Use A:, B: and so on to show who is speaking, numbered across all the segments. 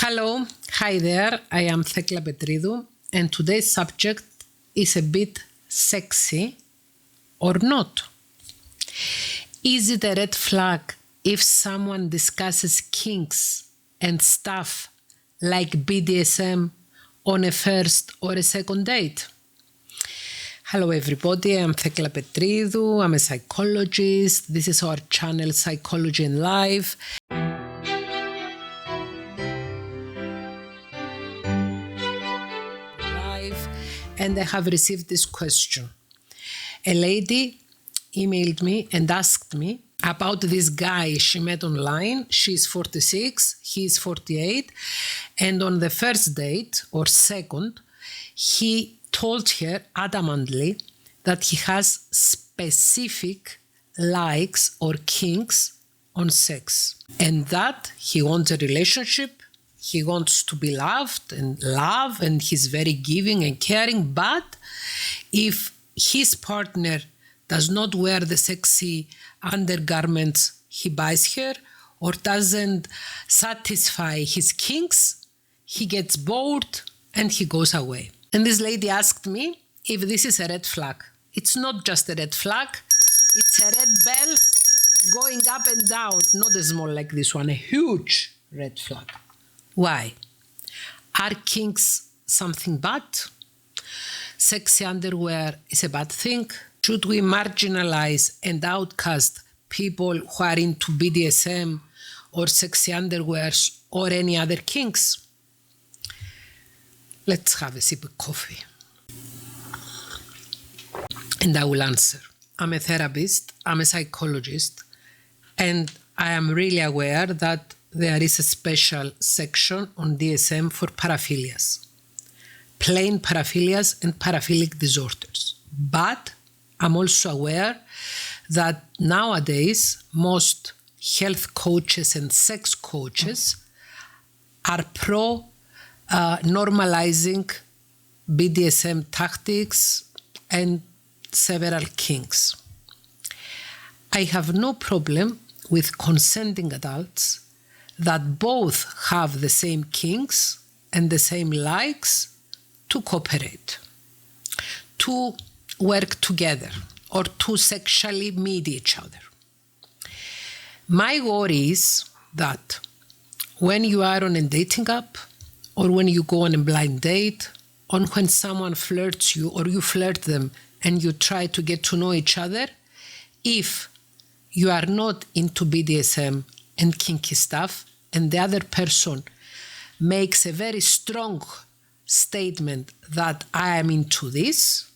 A: Hello, hi there, I am Thekla Petridou, and today's subject is a bit sexy or not. Is it a red flag if someone discusses kinks and stuff like BDSM on a first or a second date? Hello everybody, I'm Thekla Petridou, I'm a psychologist. This is our channel Psychology in Life. And I have received this question. A lady emailed me and asked me about this guy she met online. She's 46, he's 48, and on the first date or second, he told her adamantly that he has specific likes or kinks on sex, and that he wants a relationship. He wants to be loved and he's very giving and caring. But if his partner does not wear the sexy undergarments he buys her or doesn't satisfy his kinks, he gets bored and he goes away. And this lady asked me if this is a red flag. It's not just a red flag, it's a red bell going up and down, not as small like this one, a huge red flag. Why? Are kinks something bad? Sexy underwear is a bad thing? Should we marginalize and outcast people who are into BDSM or sexy underwears or any other kinks? Let's have a sip of coffee. And I will answer. I'm a therapist, I'm a psychologist, and I am really aware that there is a special section on DSM for paraphilias, plain paraphilias and paraphilic disorders. But I'm also aware that nowadays most health coaches and sex coaches are normalizing BDSM tactics and several kinks. I have no problem with consenting adults that both have the same kinks and the same likes to cooperate, to work together, or to sexually meet each other. My worry is that when you are on a dating app, or when you go on a blind date, or when someone flirts you or you flirt them and you try to get to know each other, if you are not into BDSM and kinky stuff, and the other person makes a very strong statement that I am into this,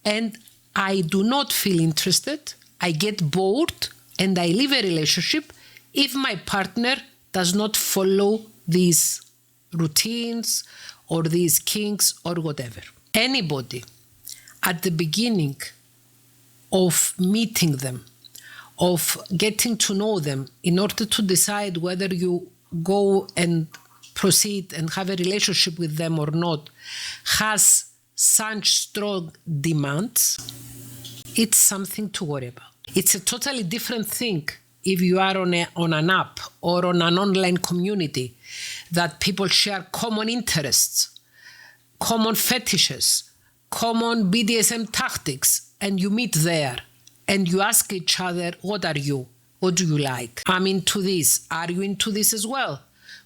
A: and I do not feel interested, I get bored, and I leave a relationship if my partner does not follow these routines or these kinks or whatever. Anybody at the beginning of meeting them, of getting to know them in order to decide whether you go and proceed and have a relationship with them or not, has such strong demands, it's something to worry about. It's a totally different thing if you are on an app or on an online community that people share common interests, common fetishes, common BDSM tactics, and you meet there. And you ask each other, what are you? What do you like? I'm into this. Are you into this as well?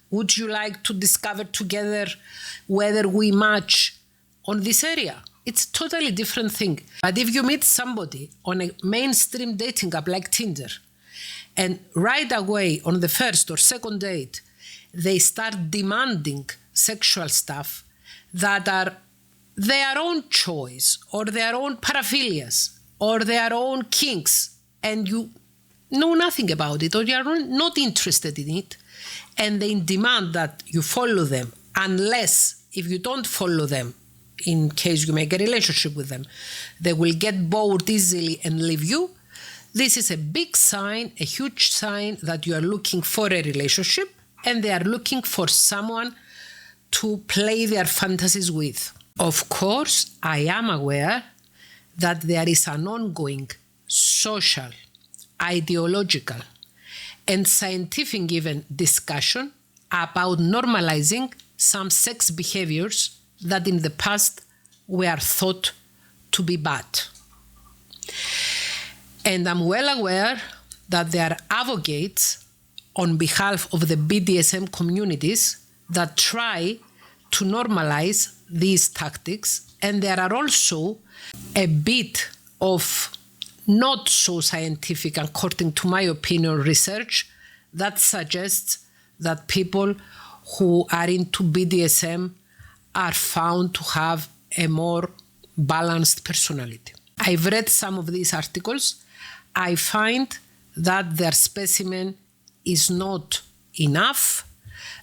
A: Would you like to discover together whether we match on this area? It's a totally different thing. But if you meet somebody on a mainstream dating app like Tinder, and right away on the first or second date, they start demanding sexual stuff that are their own choice or their own paraphilias, or their own kinks, and you know nothing about it, or you are not interested in it, and they demand that you follow them, unless if you don't follow them, in case you make a relationship with them, they will get bored easily and leave you. This is a big sign, a huge sign that you are looking for a relationship, and they are looking for someone to play their fantasies with. Of course, I am aware that there is an ongoing social, ideological, and scientific even discussion about normalizing some sex behaviors that in the past were thought to be bad. And I'm well aware that there are advocates on behalf of the BDSM communities that try to normalize these tactics, and there are also a bit of not so scientific, according to my opinion, research that suggests that people who are into BDSM are found to have a more balanced personality. I've read some of these articles. I find that their specimen is not enough,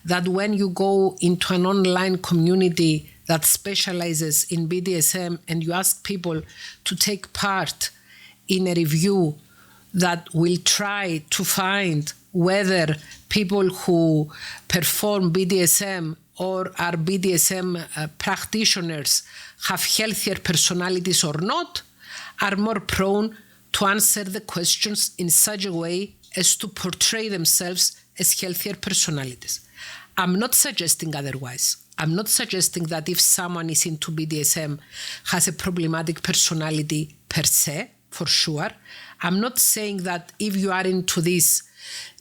A: that when you go into an online community that specializes in BDSM and you ask people to take part in a review that will try to find whether people who perform BDSM or are BDSM practitioners have healthier personalities or not, are more prone to answer the questions in such a way as to portray themselves as healthier personalities. I'm not suggesting otherwise. I'm not suggesting that if someone is into BDSM has a problematic personality per se, for sure. I'm not saying that if you are into this,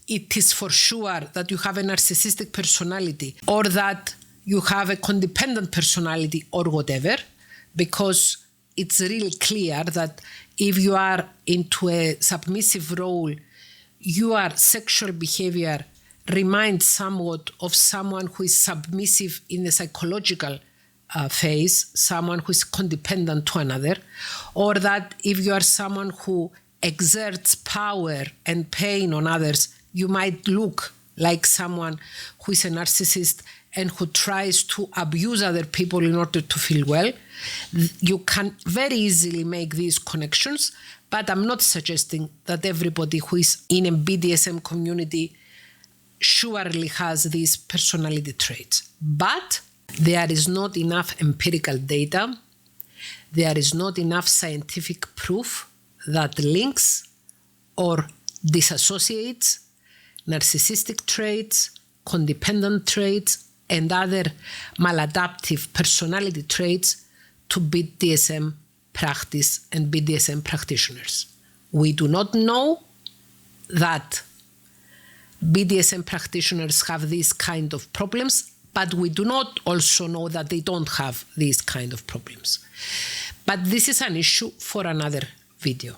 A: it is for sure that you have a narcissistic personality or that you have a codependent personality or whatever, because it's really clear that if you are into a submissive role, your sexual behavior reminds somewhat of someone who is submissive in the psychological phase, someone who is codependent to another, or that if you are someone who exerts power and pain on others, you might look like someone who is a narcissist and who tries to abuse other people in order to feel well. You can very easily make these connections, but I'm not suggesting that everybody who is in a BDSM community surely has these personality traits. But there is not enough empirical data, there is not enough scientific proof that links or disassociates narcissistic traits, codependent traits, and other maladaptive personality traits to BDSM practice and BDSM practitioners. We do not know that BDSM practitioners have these kind of problems, but we do not also know that they don't have these kind of problems. But this is an issue for another video.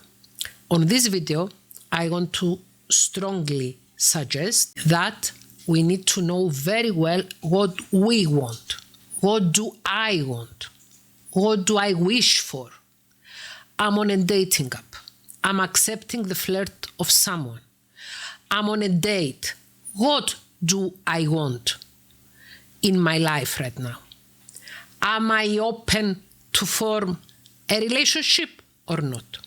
A: On this video, I want to strongly suggest that we need to know very well what we want. What do I want? What do I wish for? I'm on a dating app. I'm accepting the flirt of someone. I'm on a date. What do I want in my life right now? Am I open to form a relationship or not?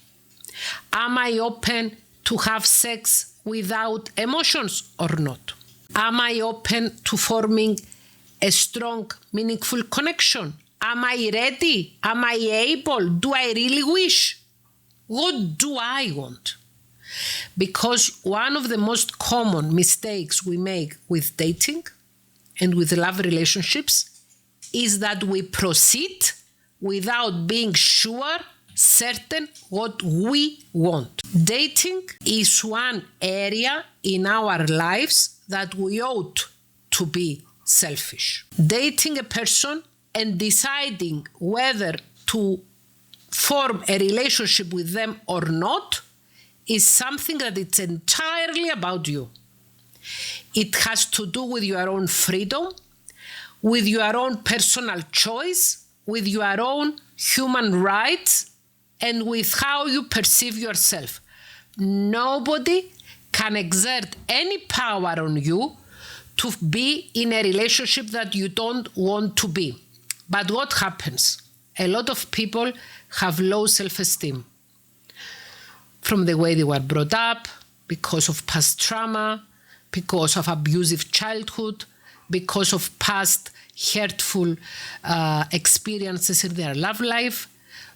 A: Am I open to have sex without emotions or not? Am I open to forming a strong, meaningful connection? Am I ready? Am I able? Do I really wish? What do I want? Because one of the most common mistakes we make with dating and with love relationships is that we proceed without being sure, certain what we want. Dating is one area in our lives that we ought to be selfish. Dating a person and deciding whether to form a relationship with them or not is something that it's entirely about you. It has to do with your own freedom, with your own personal choice, with your own human rights, and with how you perceive yourself. Nobody can exert any power on you to be in a relationship that you don't want to be. But what happens? A lot of people have low self-esteem from the way they were brought up, because of past trauma, because of abusive childhood, because of past hurtful experiences in their love life,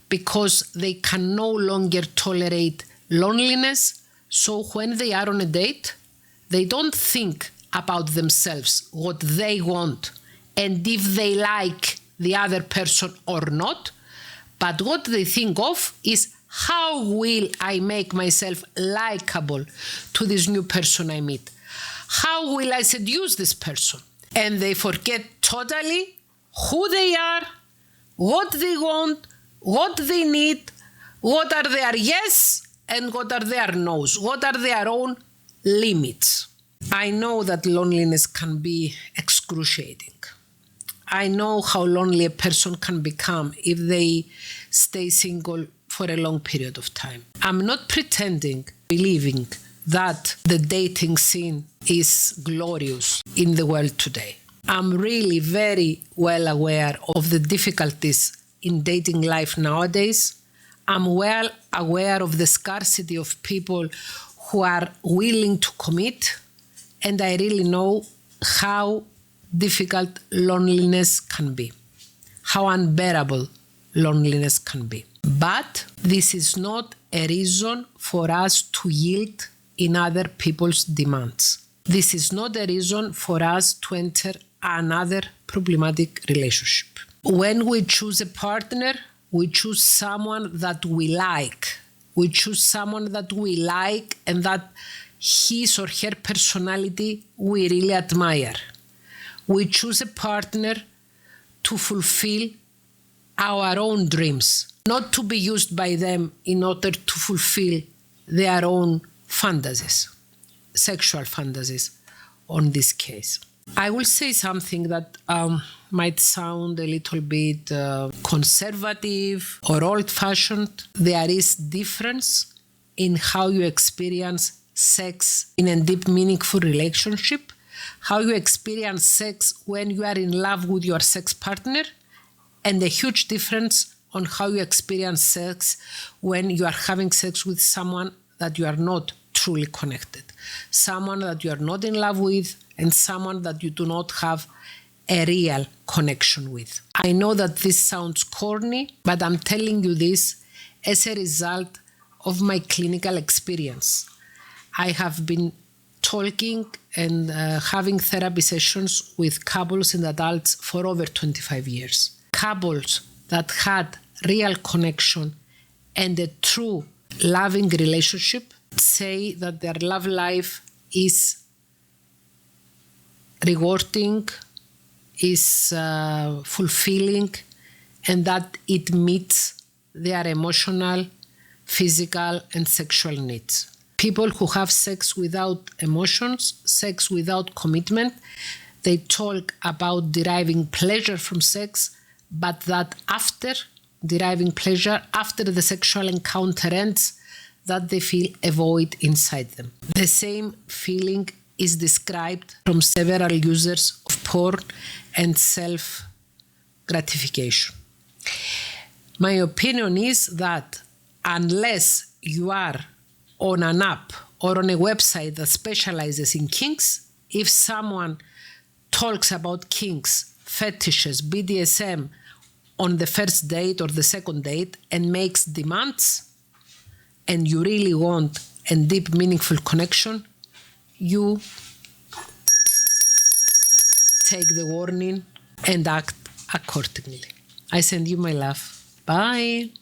A: because they can no longer tolerate loneliness. So when they are on a date, they don't think about themselves, what they want, and if they like the other person or not, but what they think of is how will I make myself likable to this new person I meet? How will I seduce this person? And they forget totally who they are, what they want, what they need, what are their yes and what are their no's, what are their own limits. I know that loneliness can be excruciating. I know how lonely a person can become if they stay single for a long period of time. I'm not pretending, believing that the dating scene is glorious in the world today. I'm really very well aware of the difficulties in dating life nowadays. I'm well aware of the scarcity of people who are willing to commit, and I really know how difficult loneliness can be, how unbearable loneliness can be. But this is not a reason for us to yield in other people's demands. This is not a reason for us to enter another problematic relationship. When we choose a partner, we choose someone that we like. We choose someone that we like and that his or her personality we really admire. We choose a partner to fulfill our own dreams, not to be used by them in order to fulfill their own fantasies, sexual fantasies on this case. I will say something that might sound a little bit conservative or old-fashioned. There is difference in how you experience sex in a deep, meaningful relationship, how you experience sex when you are in love with your sex partner, and a huge difference on how you experience sex when you are having sex with someone that you are not truly connected, someone that you are not in love with, and someone that you do not have a real connection with. I know that this sounds corny, but I'm telling you this as a result of my clinical experience. I have been talking and having therapy sessions with couples and adults for over 25 years. Couples that had real connection and a true loving relationship say that their love life is rewarding, is fulfilling, and that it meets their emotional, physical, and sexual needs. People who have sex without emotions, sex without commitment, they talk about deriving pleasure from sex, but that after deriving pleasure, after the sexual encounter ends, that they feel a void inside them. The same feeling is described from several users of porn and self-gratification. My opinion is that unless you are on an app or on a website that specializes in kinks, if someone talks about kinks, fetishes, BDSM on the first date or the second date and makes demands, and you really want a deep, meaningful connection, you take the warning and act accordingly. I send you my love. Bye.